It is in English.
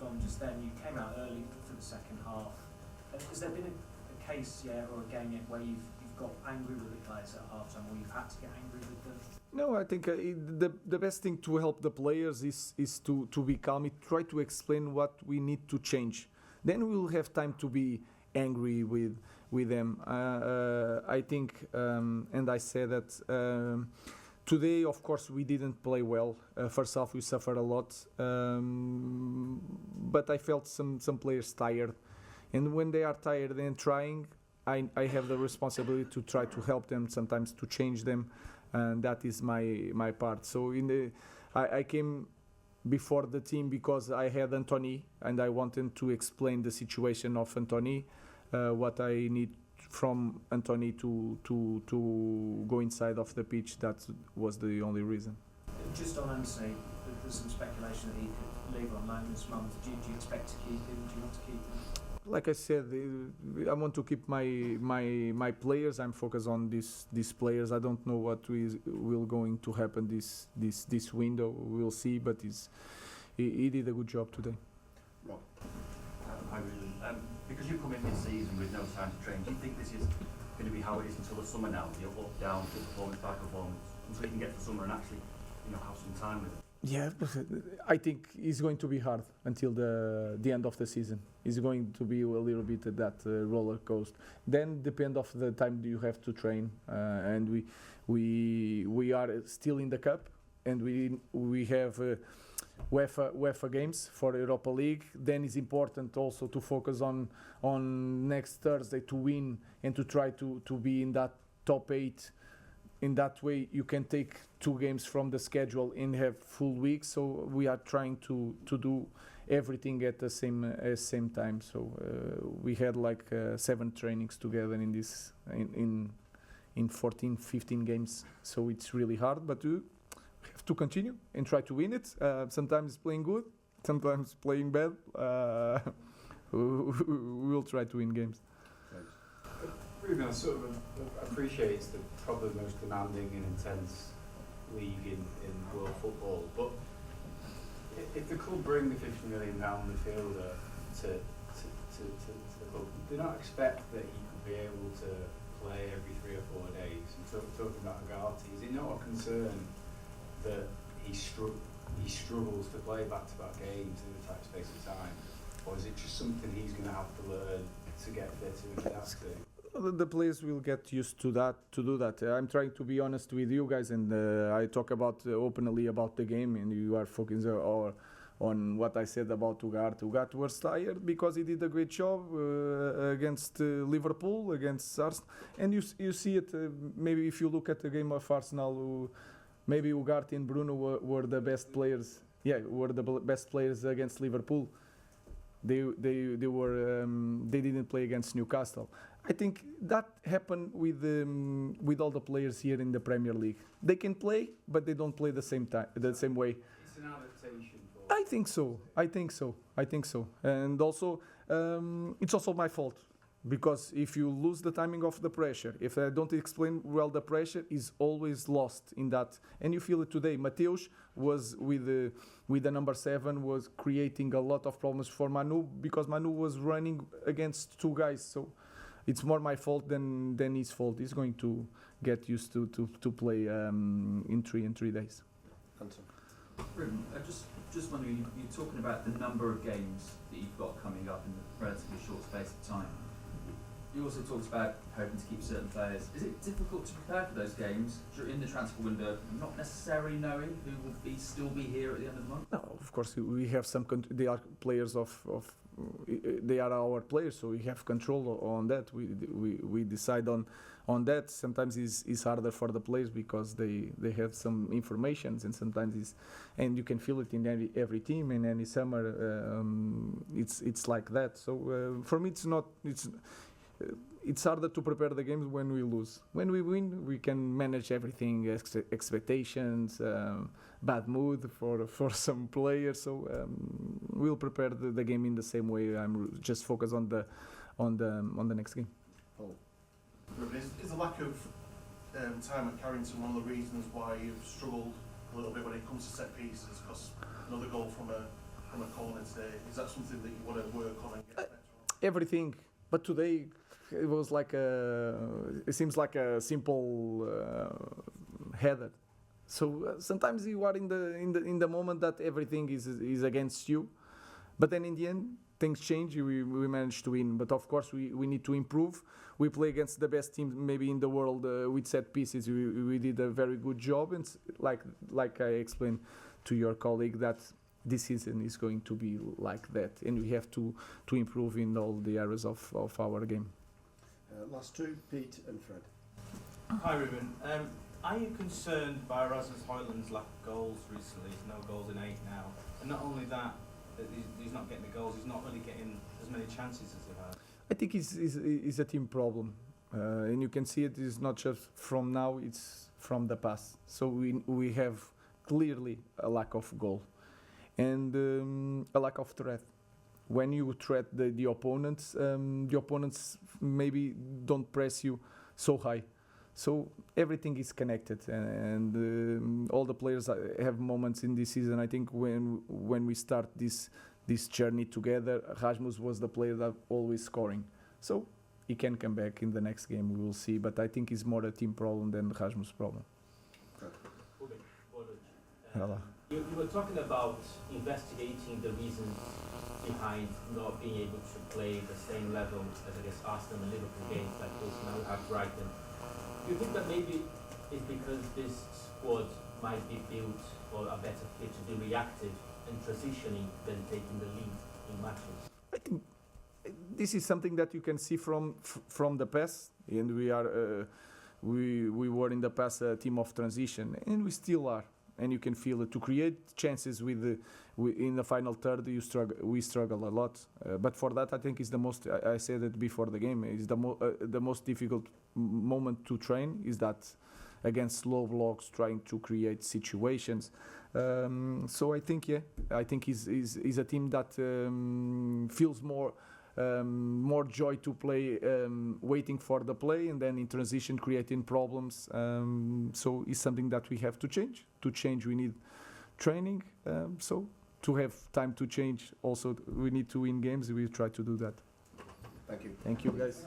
gone just then. You came out early for the second half. Has there been a case yet or a game yet where you've got angry with the players at half time, or you've had to get angry with them? No, I think the best thing to help the players is to be calm, try to explain what we need to change. Then we will have time to be angry with them. I think, and I said that today, of course, we didn't play well. First half, we suffered a lot, but I felt some players tired. And when they are tired and trying, I have the responsibility to try to help them, sometimes to change them, and that is my part. So I came before the team because I had Anthony, and I wanted to explain the situation of Anthony, what I need from Anthony to go inside of the pitch. That was the only reason. Just on Anthony, there's some speculation that he could leave on loan this month. Do you expect to keep him? Do you want to keep him? Like I said, I want to keep my players. I'm focused on these players. I don't know what will going to happen this window. We'll see, but he did a good job today. Rob, hi Ruben. Because you come in this season with no time to train, do you think this is going to be how it is until the summer now? You're up, down, good performance, bad performance, until you can get to the summer and actually, have some time with it? Yeah, I think it's going to be hard until the end of the season. It's going to be a little bit of that roller coaster. Then depend of the time you have to train, and we are still in the cup, and we have UEFA games for Europa League. Then it's important also to focus on next Thursday to win and to try to be in that top 8. In that way, you can take 2 games from the schedule and have full week. So we are trying to do everything at the same time. So we had like 7 trainings together in 14, 15 games. So it's really hard, but we have to continue and try to win it. Sometimes playing good, sometimes playing bad. We will try to win games. Ruben, I sort of appreciate it's probably the most demanding and intense league in world football, but if the club bring the £50 million midfielder to the club, do not expect that he could be able to play every 3 or 4 days. And talking about Ugarte, is it not a concern that he struggles to play back-to-back games in a tight space of time, or is it just something he's going to have to learn to get fit and adapt to? The players will get used to that, to do that. I'm trying to be honest with you guys, and I talk about openly about the game, and you are focusing on what I said about Ugarte. Ugarte was tired because he did a great job against Liverpool, against Arsenal, and you see it. Maybe if you look at the game of Arsenal, maybe Ugarte and Bruno were the best players. Yeah, were the best players against Liverpool. They didn't play against Newcastle. I think that happened with all the players here in the Premier League. They can play, but they don't play the same way. It's an adaptation. I think so. And also, it's also my fault, because if you lose the timing of the pressure, if I don't explain well, the pressure is always lost in that, and you feel it today. Mateus was with the number 7 was creating a lot of problems for Manu, because Manu was running against 2 guys. So it's more my fault than his fault. He's going to get used to play in 3 days. Ruben, just wondering, you're talking about the number of games that you've got coming up in a relatively short space of time. You also talked about hoping to keep certain players. Is it difficult to prepare for those games in the transfer window, not necessarily knowing who will still be here at the end of the month? No, of course we have some. They are players they are our players, so we have control on that. We decide on that. Sometimes it's harder for the players because they have some informations, and sometimes and you can feel it in every team in any summer. It's like that. So for me, it's harder to prepare the games when we lose. When we win, we can manage everything, expectations, bad mood for some players. So we'll prepare the game in the same way. I'm just focused on the next game. Is the lack of time at Carrington one of the reasons why you've struggled a little bit when it comes to set pieces? Because another goal from a from a corner today? Is that something that you want to work on and get better on? Everything. But today it was like it seems like a simple header. So sometimes you are in the moment that everything is against you, but then in the end things change. We managed to win, but of course we need to improve. We play against the best team maybe in the world with set pieces. We did a very good job, and like I explained to your colleague, that this season is going to be like that, and we have to improve in all the areas of our game. Last two, Pete and Fred. Hi Ruben. Are you concerned by Rasmus Hojlund's lack of goals recently? He's no goals in 8 now. And not only that he's not getting the goals, he's not really getting as many chances as he had. I think it's a team problem, and you can see it is not just from now, it's from the past. So we have clearly a lack of goal and a lack of threat. When you threat the opponents maybe don't press you so high. So everything is connected, and all the players have moments in this season. I think when we start this journey together, Rasmus was the player that always scoring. So he can come back in the next game. We will see. But I think it's more a team problem than Rasmus' problem. You were talking about investigating the reasons behind not being able to play the same level as against Arsenal and Liverpool games like this. Now we have Brighton. Do you think that maybe it's because this squad might be built or a better fit to be reactive and transitioning than taking the lead in matches? I think this is something that you can see from the past, and we were in the past a team of transition, and we still are. And you can feel it. To create chances in the final third, we struggle a lot. But for that, I think is the most. I said it before the game. Is the most difficult moment to train. Is that against slow blocks, trying to create situations. So I think is a team that feels more joy to play, waiting for the play, and then in transition creating problems. So it's something that we have to change. To change, we need training. So to have time to change, also we need to win games. We try to do that. Thank you. Thank you, guys.